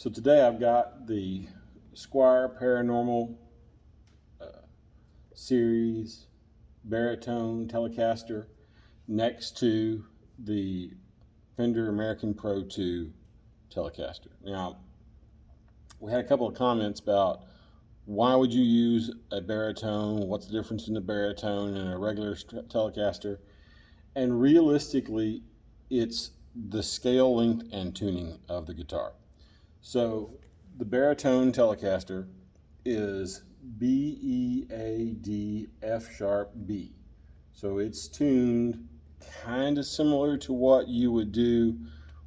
So today I've got the Squier Paranormal series Baritone Telecaster next to the Fender American Pro 2 Telecaster. Now, we had a couple of comments about why would you use a baritone? What's the difference in a baritone and a regular Telecaster? And realistically, it's the scale, length, and tuning of the guitar. So the baritone Telecaster is B, E, A, D, F sharp, B. So it's tuned kind of similar to what you would do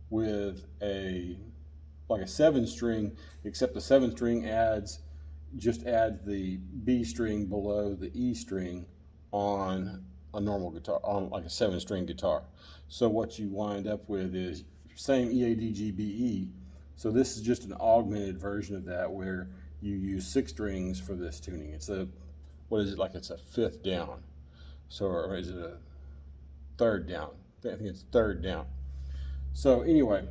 with like a 7-string, except the 7-string just adds the B string below the E string on a normal guitar, on like a 7-string guitar. So what you wind up with is same E, A, D, G, B, E. So this is just an augmented version of that where you use 6 strings for this tuning. It's a, what is it, like it's a 5th down. So, or is it a 3rd down? I think it's 3rd down. So anyway,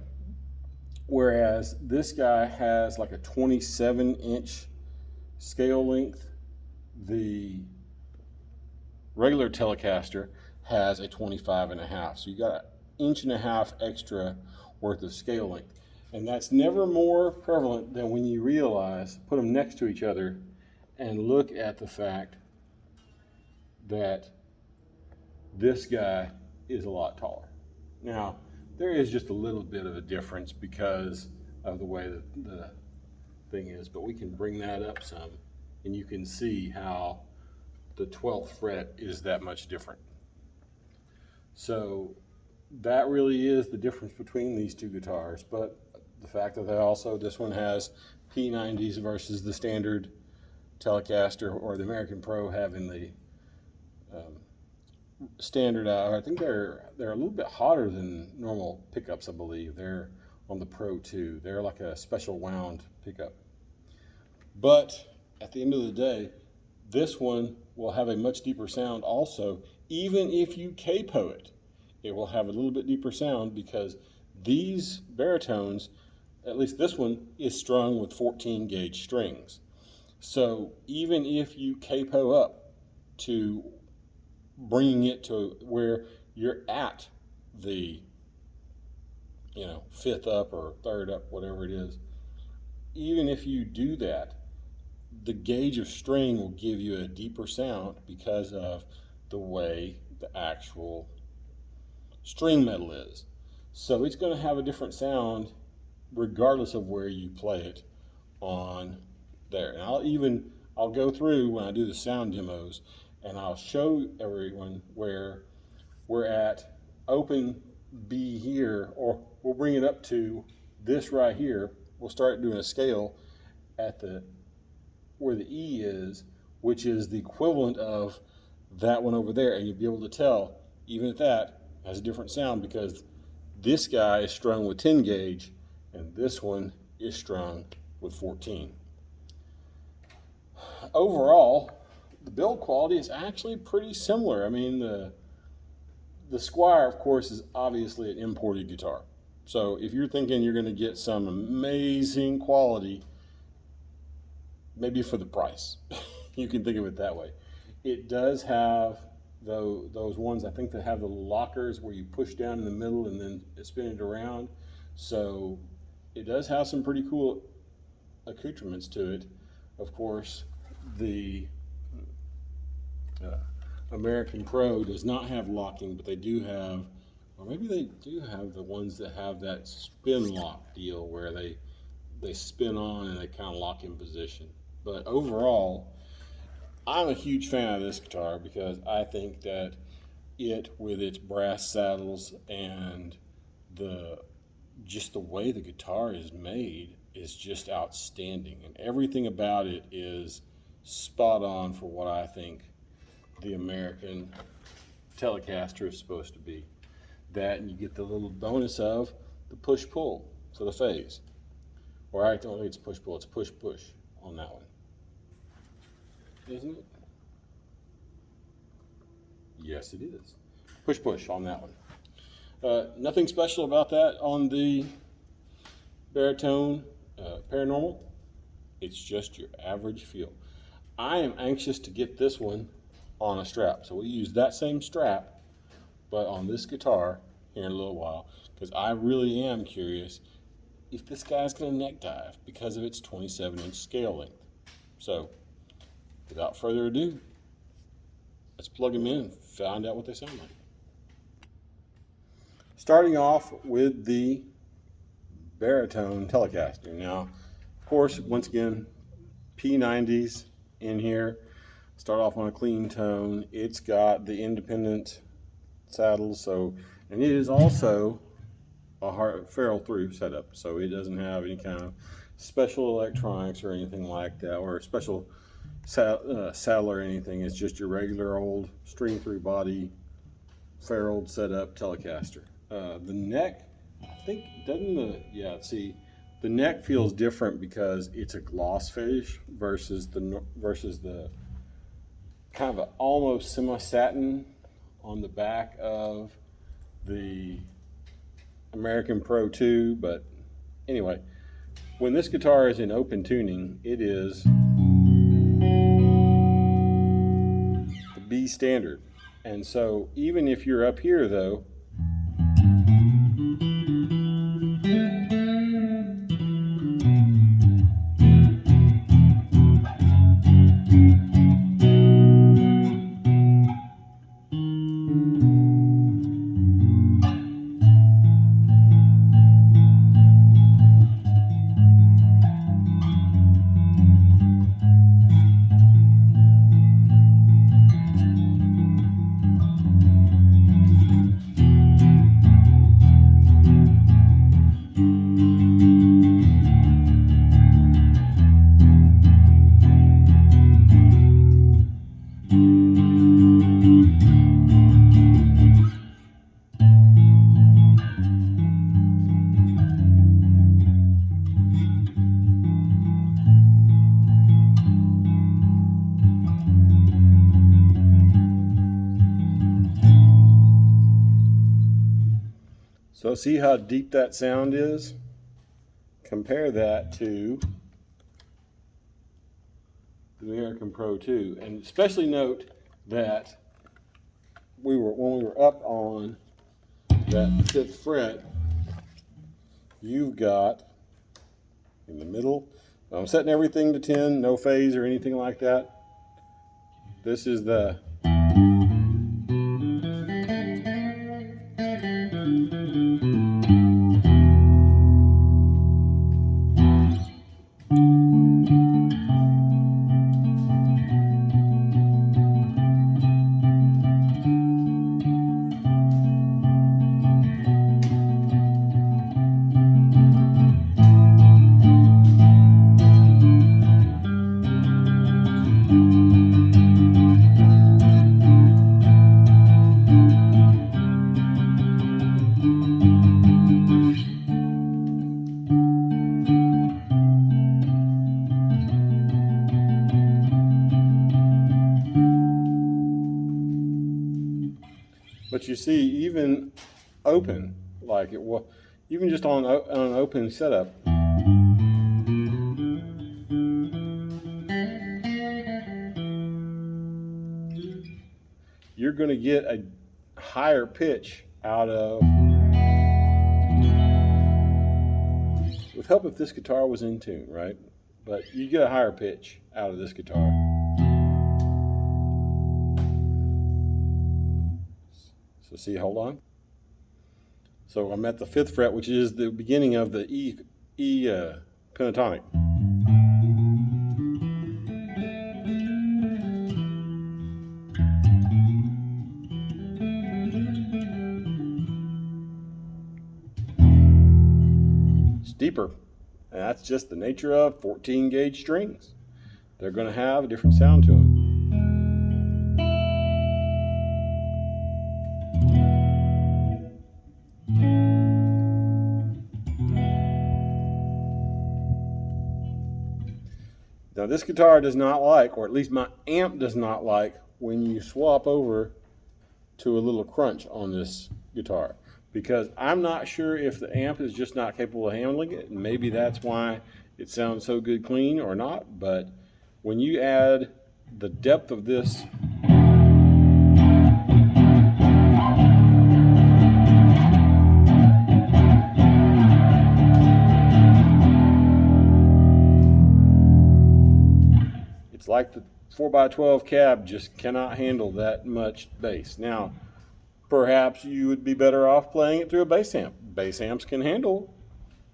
whereas this guy has like a 27-inch scale length, the regular Telecaster has a 25.5. So you got 1.5 inches extra worth of scale length. And that's never more prevalent than when you realize, put them next to each other and look at the fact that this guy is a lot taller. Now, there is just a little bit of a difference because of the way that the thing is, but we can bring that up some and you can see how the 12th fret is that much different. So that really is the difference between these two guitars, but the fact that this one has P90s versus the standard Telecaster or the American Pro having the standard, I think they're a little bit hotter than normal pickups, I believe. They're on the Pro 2. They're like a special wound pickup. But at the end of the day, this one will have a much deeper sound also. Even if you capo it, it will have a little bit deeper sound because these baritones, at least this one, is strung with 14 gauge strings. So even if you capo up to bringing it to where you're at the 5th up or 3rd up, whatever it is, even if you do that, the gauge of string will give you a deeper sound because of the way the actual string metal is. So it's going to have a different sound regardless of where you play it on there. And I'll go through when I do the sound demos and I'll show everyone where we're at open B here, or we'll bring it up to this right here. We'll start doing a scale at where the E is, which is the equivalent of that one over there, and you'll be able to tell even at that has a different sound because this guy is strung with 10 gauge and this one is strung with 14. Overall, the build quality is actually pretty similar. I mean, the Squier, of course, is obviously an imported guitar. So if you're thinking you're going to get some amazing quality, maybe for the price, you can think of it that way. It does have those ones, I think, that have the lockers where you push down in the middle and then spin it around. So it does have some pretty cool accoutrements to it. Of course, the American Pro does not have locking, but they do have, or maybe they do have the ones that have that spin lock deal where they spin on and they kind of lock in position. But overall, I'm a huge fan of this guitar because I think that it, with its brass saddles and just the way the guitar is made, is just outstanding. And everything about it is spot on for what I think the American Telecaster is supposed to be. That, and you get the little bonus of the push-pull for the phase. Or I don't think it's push-pull, it's push-push on that one. Isn't it? Yes, it is. Push-push on that one. Nothing special about that on the baritone. Paranormal, it's just your average feel. I am anxious to get this one on a strap, so we use that same strap, but on this guitar here in a little while, because I really am curious if this guy's going to neck dive because of its 27-inch scale length. So, without further ado, let's plug them in and find out what they sound like. Starting off with the Baritone Telecaster. Now, of course, once again, P90s in here. Start off on a clean tone. It's got the independent saddles, so, and it is also a ferrule through setup, so it doesn't have any kind of special electronics or anything like that, or a special saddle or anything. It's just your regular old string through body ferruled setup Telecaster. The neck, I think, doesn't the the neck feels different because it's a gloss finish versus the kind of an almost semi-satin on the back of the American Pro 2. But anyway, when this guitar is in open tuning, it is the B standard. And so even if you're up here though, so see how deep that sound is? Compare that to the American Pro 2, and especially note that when we were up on that 5th fret, you've got in the middle. I'm setting everything to 10, no phase or anything like that. This is the but you see, even open, like it was, even just on an open setup, you're going to get a higher pitch out of, it would help if this guitar was in tune, right? But you get a higher pitch out of this guitar. So see, hold on. So I'm at the 5th fret, which is the beginning of the E pentatonic. It's deeper, and that's just the nature of 14 gauge strings. They're going to have a different sound to them. Now this guitar does not like, or at least my amp does not like, when you swap over to a little crunch on this guitar. because I'm not sure if the amp is just not capable of handling it, and maybe that's why it sounds so good clean or not. But when you add the depth of this, it's like the 4x12 cab just cannot handle that much bass. Now, perhaps you would be better off playing it through a bass amp. Bass amps can handle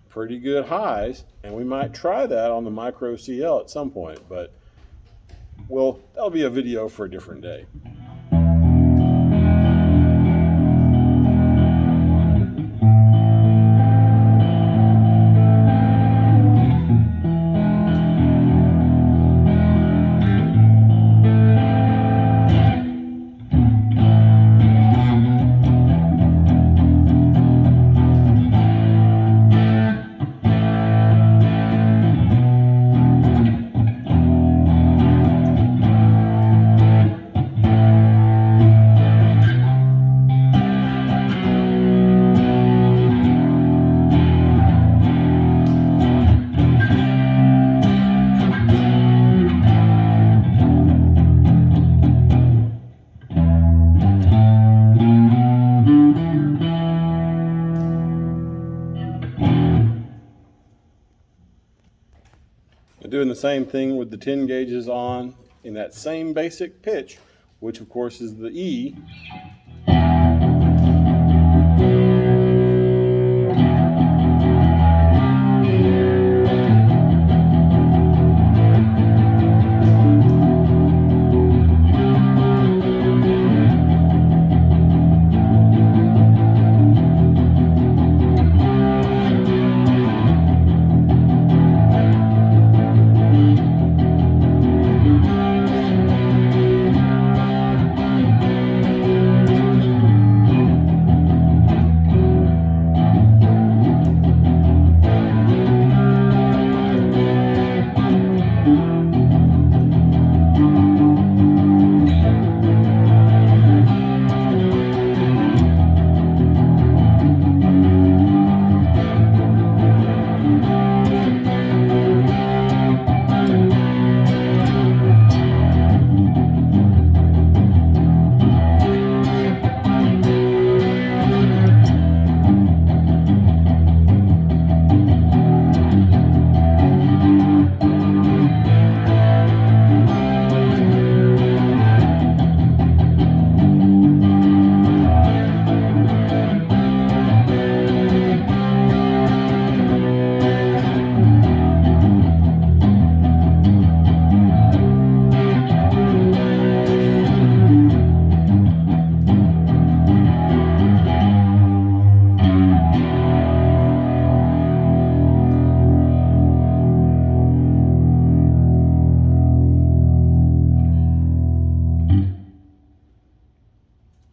pretty good highs, and we might try that on the Micro CL at some point, but well, that'll be a video for a different day. Doing the same thing with the 10 gauges on in that same basic pitch, which of course is the E.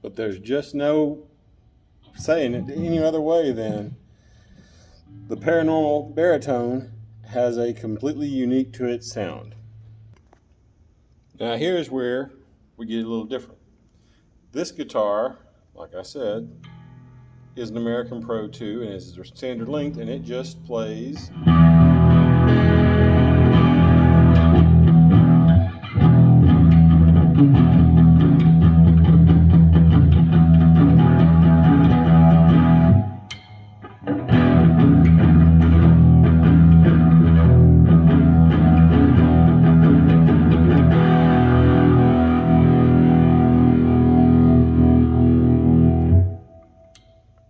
But there's just no saying it any other way than the Paranormal Baritone has a completely unique to its sound. Now here's where we get a little different. This guitar, like I said, is an American Pro 2 and is their standard length, and it just plays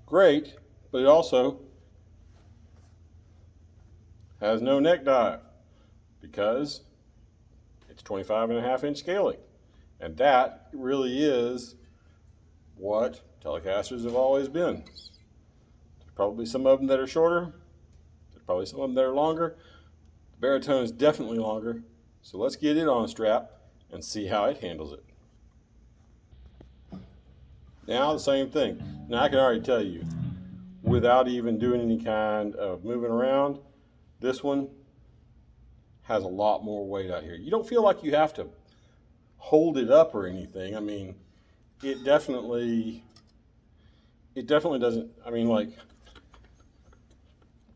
great, but it also has no neck dive because it's 25.5-inch scaling. And that really is what Telecasters have always been. There's probably some of them that are shorter. There's probably some of them that are longer. The Baritone is definitely longer. So let's get it on a strap and see how it handles it. Now the same thing. Now I can already tell you, without even doing any kind of moving around, this one has a lot more weight out here. You don't feel like you have to hold it up or anything. I mean, it definitely it definitely doesn't, I mean, like, if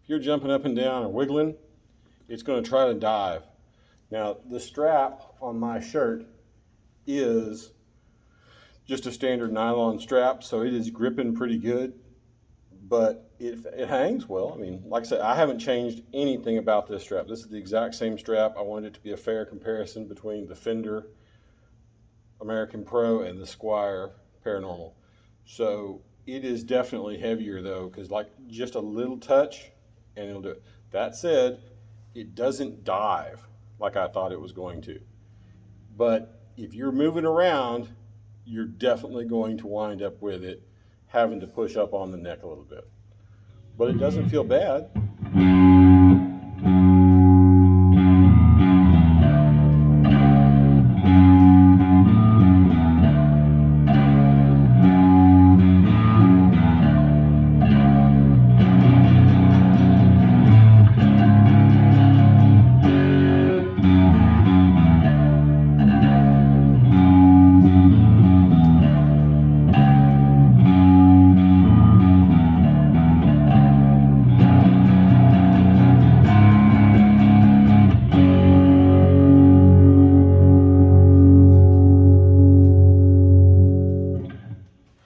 you're jumping up and down or wiggling, it's going to try to dive. Now, the strap on my shirt is just a standard nylon strap, so it is gripping pretty good, but it hangs well. I mean, like I said, I haven't changed anything about this strap. This is the exact same strap. I wanted it to be a fair comparison between the Fender American Pro and the Squier Paranormal. So it is definitely heavier though, because like just a little touch and it'll do it. That said, it doesn't dive like I thought it was going to. But if you're moving around, you're definitely going to wind up with it having to push up on the neck a little bit. But it doesn't feel bad.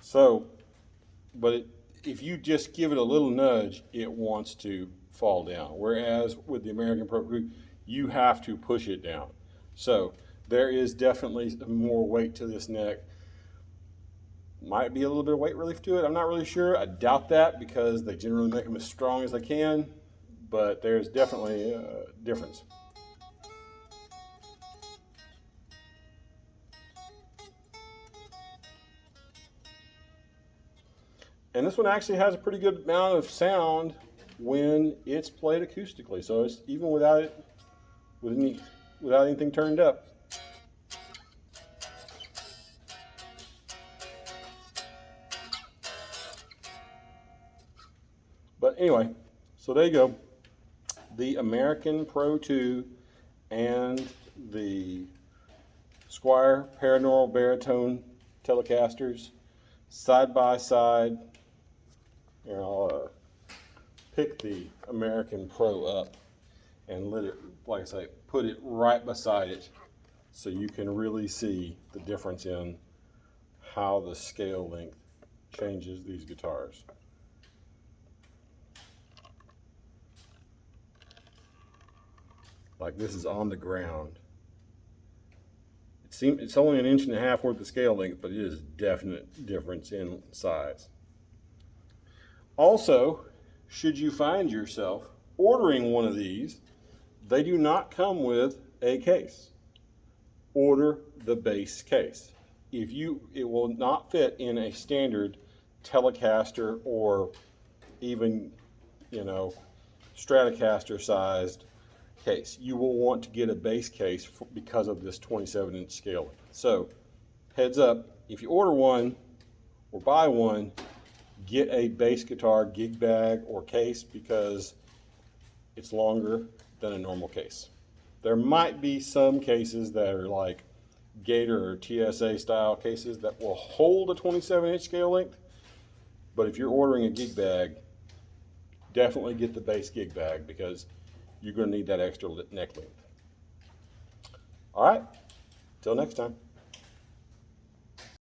So, but if you just give it a little nudge, it wants to fall down. Whereas with the American Pro Group, you have to push it down. So there is definitely more weight to this neck. Might be a little bit of weight relief to it. I'm not really sure. I doubt that because they generally make them as strong as they can, but there's definitely a difference. And this one actually has a pretty good amount of sound when it's played acoustically. So it's even without it, without anything turned up. But anyway, so there you go. The American Pro 2 and the Squier Paranormal Baritone Telecasters side by side. And I'll pick the American Pro up and let it, like I say, put it right beside it so you can really see the difference in how the scale length changes these guitars. Like this is on the ground. It's only 1.5 inches worth of scale length, but it is a definite difference in size. Also, should you find yourself ordering one of these, they do not come with a case. Order the base case. It will not fit in a standard Telecaster or even, Stratocaster sized case. You will want to get a base case because of this 27-inch scale. So, heads up, if you order one or buy one, get a bass guitar gig bag or case because it's longer than a normal case. There might be some cases that are like Gator or TSA style cases that will hold a 27-inch scale length, but if you're ordering a gig bag, definitely get the base gig bag because you're going to need that extra neck length. All right, till next time.